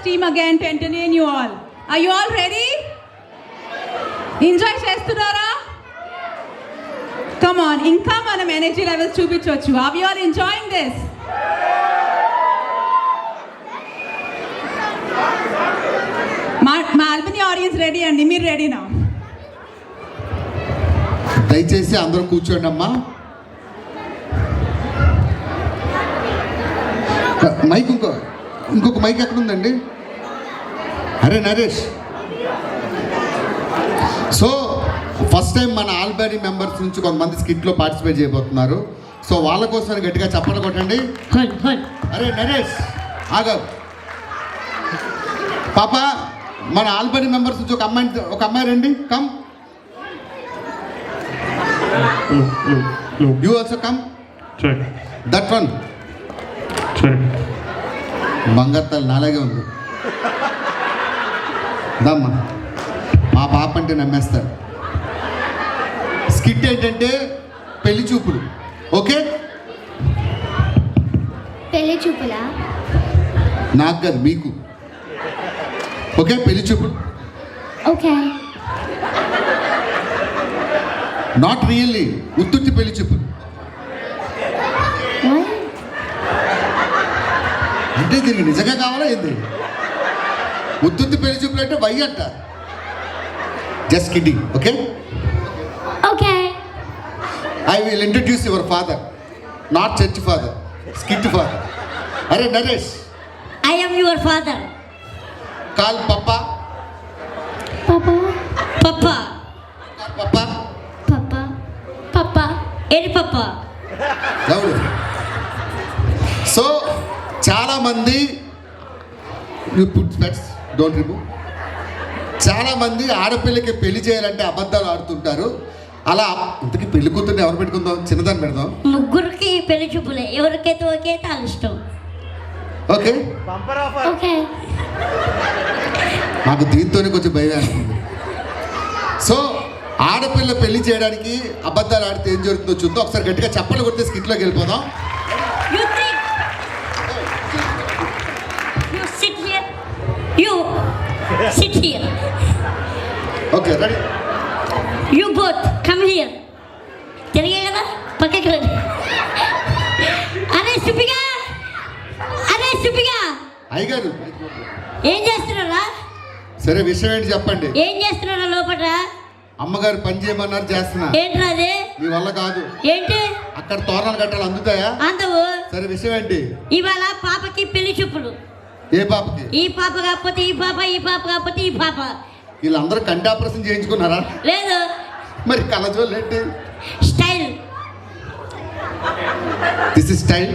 team again to entertain you all. Are you all ready? Enjoy చేస్తున్నారా? Come on, ఇంకా మనం energy levels చూపించవచ్చు. Are we all enjoying this? మా అల్బనీ audience ready అండి, మీరు రెడీనా? దయచేసి అందరూ కూర్చోండి అమ్మా. మైక్ ఇంకొక మైక్ ఎక్కడ ఉందండి? అరే నరేష్. సో ఫస్ట్ టైం మన ఆల్బనీ మెంబర్స్ నుంచి కొంతమంది స్కిట్లో పార్టిసిపేట్ చేయబోతున్నారు. సో వాళ్ళ కోసం గట్టిగా చప్పట్లు కొట్టండి. అరే నరేష్ ఆగా పాప, మన ఆల్బనీ మెంబర్స్ నుంచి ఒక అమ్మాయి రండి. Come, you also come. That one బంగారు నాలాగే ఉంది. దమ్మా, మా పాప అంటే నమ్మేస్తారు. స్కిట్ ఏంటంటే పెళ్లి చూపులు. ఓకే, పెళ్లి చూపులా? నాకు కాదు, మీకు. ఓకే, పెళ్లి చూపులు. ఓకే. నాట్ రియల్లీ, ఉత్తుత్తి పెళ్లి చూపులు. అంటే దీనికి నిజంగా కావాలా ఏంది? ఉత్తుత్తి పెళ్లి చూపులు అంటే వై అంట. Just kidding. Okay okay. I will introduce your father, not church father, skit father. అరే Naresh, I am your father. Call papa. Papa papa పప్పా పాపా పాపా ఏది పప్పా? ఎవరు? సో చాలామంది డోంట్ రిమూవ్. చాలామంది ఆడపిల్లకి పెళ్లి చేయాలంటే అబద్ధాలు ఆడుతుంటారు. అలా ఇంతకీ పెళ్లి కూతుర్ని ఎవరు పెట్టుకుందాం? చిన్నదాన్ని పెడదాం. ముగ్గురికి పెళ్లి చూపులే, ఎవరికైతే ఓకేతే వాళ్ళ ఇష్టం. Okay okay. నాకు దీంతోనే కొంచెం భయం వేస్తుంది. సో ఆడపిల్ల పెళ్లి చేయడానికి అబద్ధాలు ఆడితే ఏం జరుగుతుందో చూద్దాం. ఒకసారి గట్టిగా చప్పలు కొడితే స్కిట్లోకి వెళ్ళిపోదాం. You three. You sit here. You sit here. Okay ready. You both come here. తిరిగే కదా, పక్కకి రండి. అరే సుపిగా, అరే సుపిగా, అయ్యగారు ఏం చేస్తున్నారా? సరే విషయం ఏంటి చెప్పండి. ఏం చేస్తున్నారా లోపల? అమ్మగారు పని చేయమన్నారు, చేస్తున్నా. ఏంట్రా అది? మీ వల్ల కాదు. ఏంటి? అక్కడ తోరణాలు కట్టాలి, అందుతాయా? అందవు. సరే విషయం ఏంటి? ఇవాళ పాపకి పెళ్లి చూపులు. ఏ పాపకి? ఈ పాప కాకపోతే ఈ పాప, ఈ పాప కాకపోతే ఈ పాప. వీళ్ళందరూ కంటి ఆపరేషన్ చేయించుకున్నారా? లేదు. మరి కళ్ళజోళ్ళు ఏంటి? స్టైల్. This is style.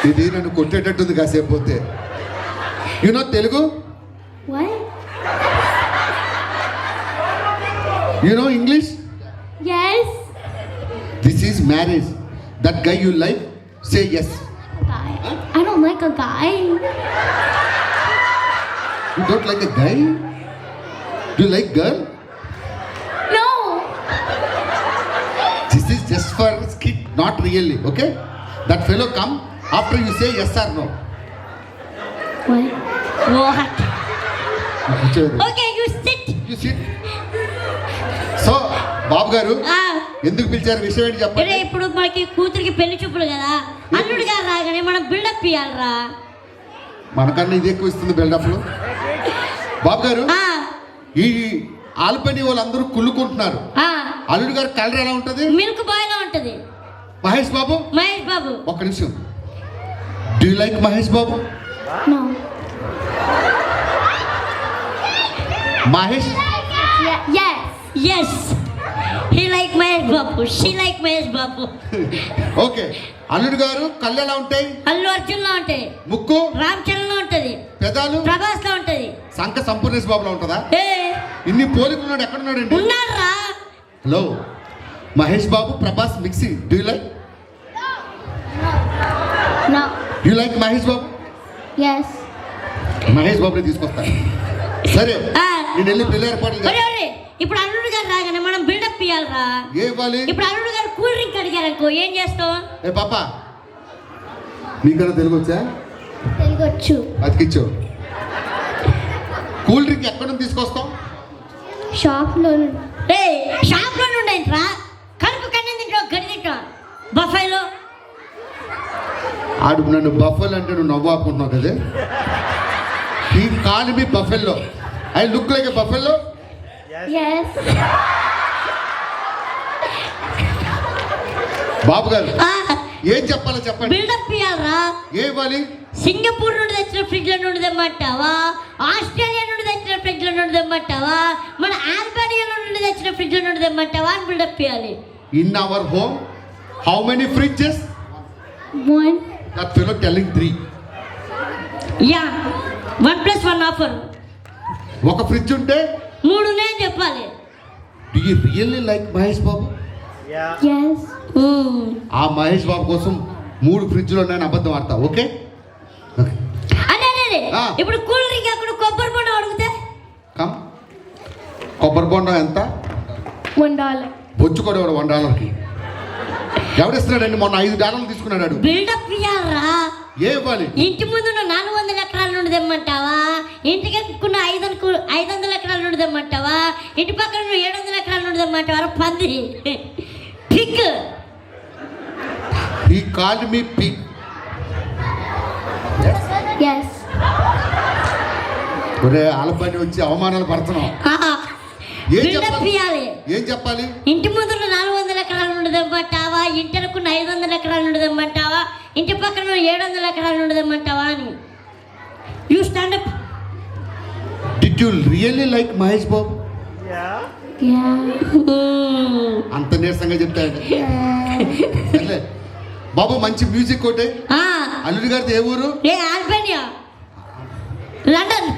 ఇది నన్ను కొట్టేటట్టుంది కాసేపు పోతే. You know Telugu? You know English? Yes. This is marriage. That guy you like, say yes. Guy. I don't like a guy. You don't like a guy? Do you like girl? No. This is just for skit, not really. Okay? That fellow come after you say yes or no. What? Okay, you SIT. You sit. So, బాబు గారు ఎందుకు పిలిచారు? విషయం ఏంటి చెప్పండి. ఇప్పుడు మనకి కూతురికి పెళ్లి చూపులు కదా, అల్లుడు గారు రాగానే మనం బిల్డప్ ఇవ్వాలరా. మనకన్నా ఇది ఎక్కువ ఇస్తుంది బిల్డప్లు. బాబు గారు, ఈ ఆల్బనీ వాళ్ళందరూ కుళ్ళుకుంటున్నారు. అల్లుడు గారు కలర్ ఎలా ఉంటది? మిల్క్ బాయ్ లా ఉంటది. మహేష్ బాబు, మహేష్ బాబు. ఒక్క నిమిషం. Do you like Mahesh Babu? No. Mahesh? Yes. Yes, he like Mahesh Babu, she like Mahesh Babu. Okay. అల్లుడు గారు కళ్ళు ఎలా ఉంటాయి? అల్లు అర్జున్ లా ఉంటాయి. ముక్కు? రామ్ చరణ్ లో ఉంటది. పెదాలు? ప్రభాస్ లో ఉంటది. శంక సంపూర్ణేశ్ బాబులో ఉంటుందా? ఏ ఇన్ని పోలికలున్నాడు, ఎక్కడున్నాడండి? ఉన్నారా? Hello, Mahesh Babu Prabhas mixing. Do you like? No. You like Mahesh Babu? Yes. Mahesh బాబుని తీసుకొస్తాను. సరే, నేను వెళ్ళి పెళ్లి ఏర్పాట్లు చేస్తాను. ఇప్పుడు అల్లుడు గారు రాగానే మనం బిల్డప్ ఇవ్వాలరా. ఏ ఇవ్వాలి? ఇప్పుడు అల్లుడు గారు కూల్ డ్రింక్ అడిగారనుకో ఏం చేస్తావు? ఏ పాప, మీకన్నా తెలుగు వచ్చా? తెలుగొచ్చు. అతికిచ్చు. కూల్ డ్రింక్ ఎక్కడి నుంచి తీసుకొస్తాం? షాప్లో రే షాప్లో ఉండేంట్రా, కడుపు కన్నం తింటావు, గడి తింటావు బఫైలో. ఆడు నన్ను బఫెల్ అంటే నువ్వు నవ్వు ఆపుకుంటున్నావు కదా. ఈ call me buffalo. I look like a buffalo. Yes. బాబు గారు ఏం చెప్పాలో చెప్పండి. బిల్డప్ ఇవ్వాలరా. ఏ ఇవ్వాలి? సింగపూర్ నుండి తెచ్చిన ఫ్రిడ్జ్ల నుండి తెమ్మంటావా, ఆస్ట్రేలియా నుండి తెచ్చిన ఫ్రిడ్జ్ల నుండి తెమ్మంటావా, మన ఆల్బేనియా నుండి తెచ్చిన ఫ్రిడ్జ్ల నుండి తెమ్మంటావా అని బిల్డప్ ఇవ్వాలి. In our home how many fridges? 1. That fellow telling 3. Ya 1+1 offer. ఒక ఫ్రిడ్జ్ ఉంటే 3 ఉన్నాయని చెప్పాలి. Do you really like Mahesh Babu? Yes. ఆ మహేష్ బాబు కోసం 3 ఫ్రిడ్జ్లు ఉన్నాయని అబద్ధం ఆడతా. Okay okay. అదే ఆ. ఇప్పుడు కూల్ డ్రింక్ అక్కడ కొబ్బరి బొండం అడిగితే కమ్. కొబ్బరి బొండం ఎంత? $1. బొచ్చు కూడా $1. ఎవడిస్తున్నాడండి? మొన్న $5 తీసుకున్నాడు. బిల్డప్ ఇవ్వాలరా. ఏ ఇవ్వాలి? ఇంటి ముందున్న 400 ఎకరాల నుండి తెమ్మంటావా, ఇంటికి ఎక్కున్న 500 ఎకరాల నుండి తెమ్మంటావా, ఇంటి పక్కన 700 ఎకరాల నుండి తెమ్మంటావా? పంది పిక్. ఈ కాల్ మీ పిక్. ఎస్. ఒరే ఆలపని వచ్చి అవమానాలు పడుతున్నావు. ఏం బిల్డప్ చెప్పాలి? ఇవ్వాలి. ఏం చెప్పాలి? ఇంటి ముందున్న 400 ఎకరాల నుండి తెమ్మంటావా, ఇంటి అనుకున్న 500 ఎకరాల నుండి తెమ్మంటావా, ఇంటి పక్కన 700 ఎకరాల నుండి తెమ్మంటావా అని. You stand up. Did you really like Mahesh Babu? Ya. అంత నీరసంగా చెప్తాడు. సర్లే. బాబు మంచి మ్యూజిక్ ఒకటి. అల్లుడి గారిది ఏ ఊరు? ఏ ఆల్బేనియా, లండన్.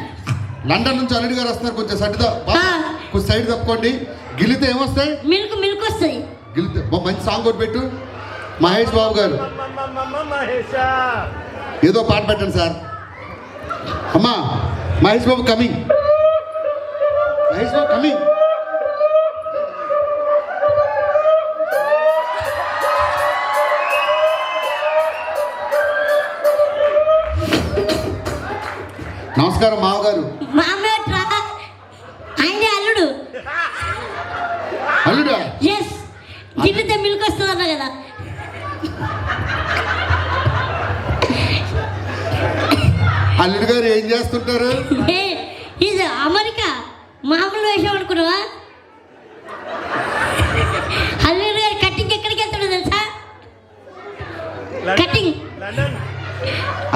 లండన్ నుంచి అల్లుడి గారు వస్తున్నారు. కొంచెం సైడ్ ఆ. కొంచెం సైడ్ తప్పుకోండి. గిలితే ఏమొస్తాయి? మిల్క్ వస్తాయి. గిలితే మంచి సాంగ్ ఒకటి పెట్టు. మహేష్ బాబు గారు ఏదో పాట పెట్టండి సార్. అమ్మా మహేష్ బాబు కమింగ్. మహేష్ బాబు కమింగ్. నమస్కారం మామగారు. మామేట్రా, ఆయనే అల్లుడు. అల్లుడా? ఎస్. గిల్లితే మిల్క్ వస్తుంది అన్నా కదా. అల్లుడు గారు ఏం చేస్తుంటారు? ఇది అమెరికా. మామూలు వేషం అనుకున్నావా? అల్లుడు గారు కటింగ్ ఎక్కడికి వెళ్తాడో తెలుసా? కటింగ్.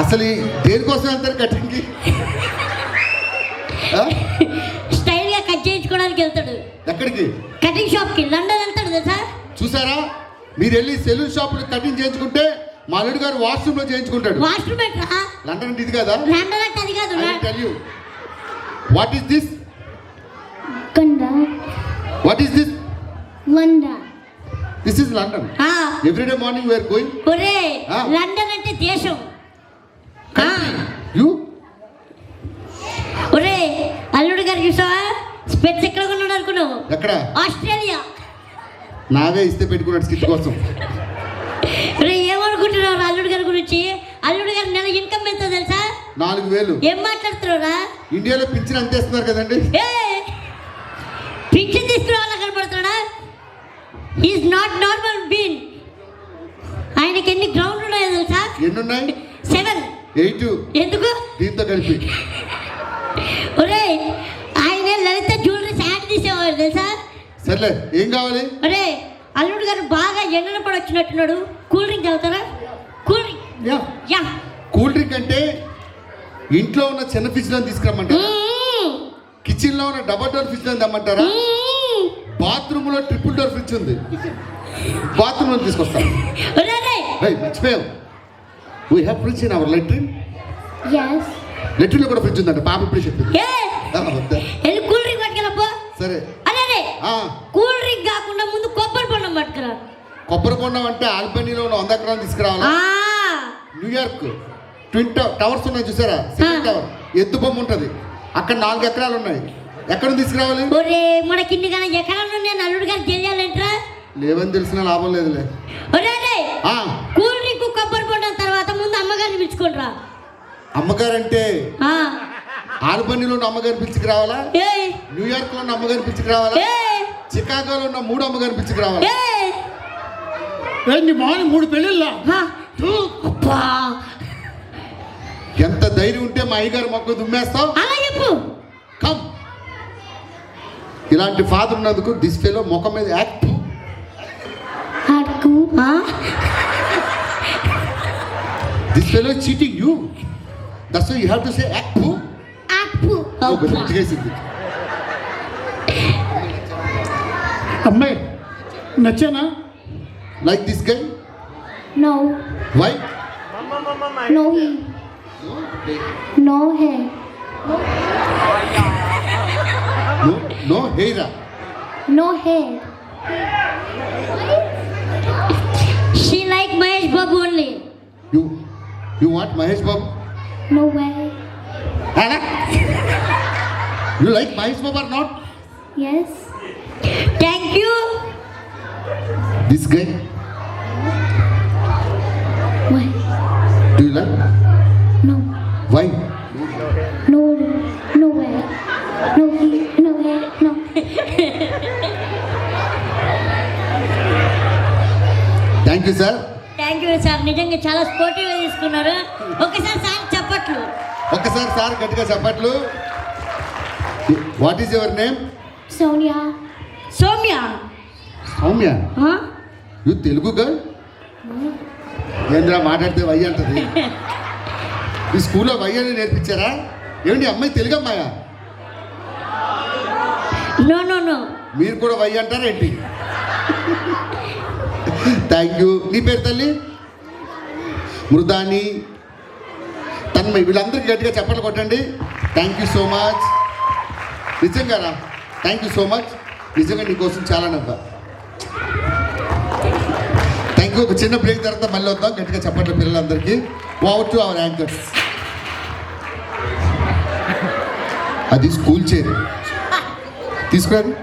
అసలు దేనికోసం వెళ్తారు కటింగ్కి? స్టైల్ గా కట్ చేయించుకోవడానికి వెళ్తాడు. ఎక్కడికి? కటింగ్ షాప్ కి. లండన్ వెళ్తాడు తెలుసా? చూసారా? మీరు వెళ్ళి సెలూన్ షాప్ కటింగ్ చేయించుకుంటే మా అల్లుడు గారు వాష్రూమ్ లో చేయించుకుంటాడు. వాష్రూమ్ ఎట్రా? లండన్ అంటే ఇది కదా? లండన్ అంటే అది కాదు. Tell you what is this? Ganda. What is this? London. This is London. Everyday morning we are going. ఒరే ఆ. లండన్ అంటే దేశం. యూ ఒరే అల్లుడు గారు చూసావా? స్పెట్స్ ఎక్కడ కొన్నాడు అనుకున్నావు? ఎక్కడ? ఆస్ట్రేలియా. నావే ఇస్తే పెట్టుకున్నాడు స్కిట్ కోసం. ఒరే ఏమనుకుంటున్నావు అల్లుడు గారి గురించి? అల్లుడు గారి నెల ఇన్కమ్ ఎంత తెలుసా? 4,000. ఏం మాట్లాడుతున్నావురా? ఇండియాలో పింఛన్ అంతేస్తున్నారు కదండి. పింఛన్ తీసుకునే వాళ్ళ కనపడుతున్నాడా? Is not normal Bean. ఆయనకి ఎన్ని గ్రౌండ్లు ఉన్నాయో తెలుసా? ఎన్ని ఉన్నాయి? 7. 8. ఎందుకు? దీంతో కలిపి. ఒరే ఆయన లలిత జ్యువెలరీస్ యాడ్ తీసేవాడు తెలుసా? సర్లే ఏం కావాలి? ఒరే అల్లుడు గారు బాగా ఎండన పడి వచ్చినట్టున్నాడు. కూల్ డ్రింక్ తాగుతారా? Cool drink. Yeah. Cool drink అంటే ఇంట్లో ఉన్న చిన్న ఫ్రిడ్జ్ లో తీసుకురమ్మంటారా? కిచెన్ లో ఉన్న డబల్ డోర్ ఫ్రిడ్జ్ లో తెమ్మంటారా? బాత్రూమ్ లో ట్రిపుల్ డోర్ ఫ్రిడ్జ్ ఉంది. బాత్రూమ్ లో తీసుకొస్తాను. మర్చిపోయాం. We have fridge in our latrine. Yes. Latrine లో కూడా ఫ్రిడ్జ్ ఉందంట. పాప ఇప్పుడే చెప్పింది. కూల్ డ్రింక్ పట్టుకెళ్ళపో. సరే. అదే కూల్ డ్రింక్ కాకుండా ముందు కొబ్బరి బొండం పట్టుకురా. కొబ్బరి బొండం అంటే ఆల్బనీలో ఉన్న 100 ఎకరాలు తీసుకురావాలా? న్యూయార్క్ ట్విన్ టవర్స్ ఉన్నాయి చూసారా? సెకండ్ టవర్ ఎద్దు బొమ్మ ఉంటుంది. అక్కడ 4 ఎకరాలు ఉన్నాయి. ఎక్కడ తీసుకురావాలి? ఒరే మనకి ఇన్ని గల ఎకరాలు ఉన్నాయి. అల్లుడు గారు తెలియాలంటరా? లేవని తెలిసిన లాభం లేదులే. ఒరే కూల్ డ్రింక్ కొబ్బరి బొండం తర్వాత ముందు అమ్మగారు పిలుచుకొని రా. అమ్మగారంటే ఆ, ఆల్బనీలో ఉన్న అమ్మగారిని పిలిచికి రావాలా? ఏయ్, న్యూయార్క్ లో ఉన్న అమ్మగారిని పిలిచికి రావాలా? ఏయ్, చికాగోలో ఉన్న 3 అమ్మగారిని పిలిచికి రావాలా? ఏయ్. నీ మార్నింగ్ 3 పెళ్ళిళ్ళా? ఆ, అబ్బా, ఎంత ధైర్యం ఉంటే మా అయ్యగారు మొక్క దుమ్మేస్తావు? అలా చెప్పు. కమ్. ఇలాంటి ఫాదర్ ఉన్నందుకు దిస్ ఫెలో ముఖం మీద యాక్ట్. Harku. ఆ, this fellow cheating you. That's why you have to say act. అప్పు. అబ్బా. అమ్మాయి నచ్చానా? Like this guy? No. Why? No hair. No hair. No హెయిరా? No hair. She like Mahesh Babu only. You want Mahesh Babu? No way. Anna? You like Mahesh Babu or not? Yes. Thank you. This guy? Why? Do you like? No. Why? No. No way. No hair. No hair. No. Thank you, sir. Thank you sir, నిజంగా చాలా స్పోర్టివ్గా తీసుకున్నారు. ఒకసారి sir చెప్పట్లు. ఒక్కసారి sir గట్టిగా చెప్పట్లు. What is your name? Sonia. Soumya. Soumya. ఆ? You Telugu girl? ఏంద్రా మాట్లాడితే వై అంటది. ఈ స్కూల్లో వై అని నేర్పించారా? ఏమిటి అమ్మాయి తెలుగు అమ్మాయా? No no no. మీరు కూడా వై అంటారా ఏంటి? Thank you. నీ పేరు తల్లి? మృదాని, తన్మయ్, వీళ్ళందరికీ గట్టిగా చెప్పట్లు కొట్టండి. Thank you so much. నిజంగా రా, థ్యాంక్ యూ సో మచ్. నిజంగా నీకోసం చాలా నవ్వా. Thank you. ఒక చిన్న బ్రేక్ తర్వాత మళ్ళీ వద్దాం. గట్టిగా చెప్పట్లు పిల్లలందరికీ. Over to our anchors. అది స్కూల్ చైర్ తీసుకురాదు.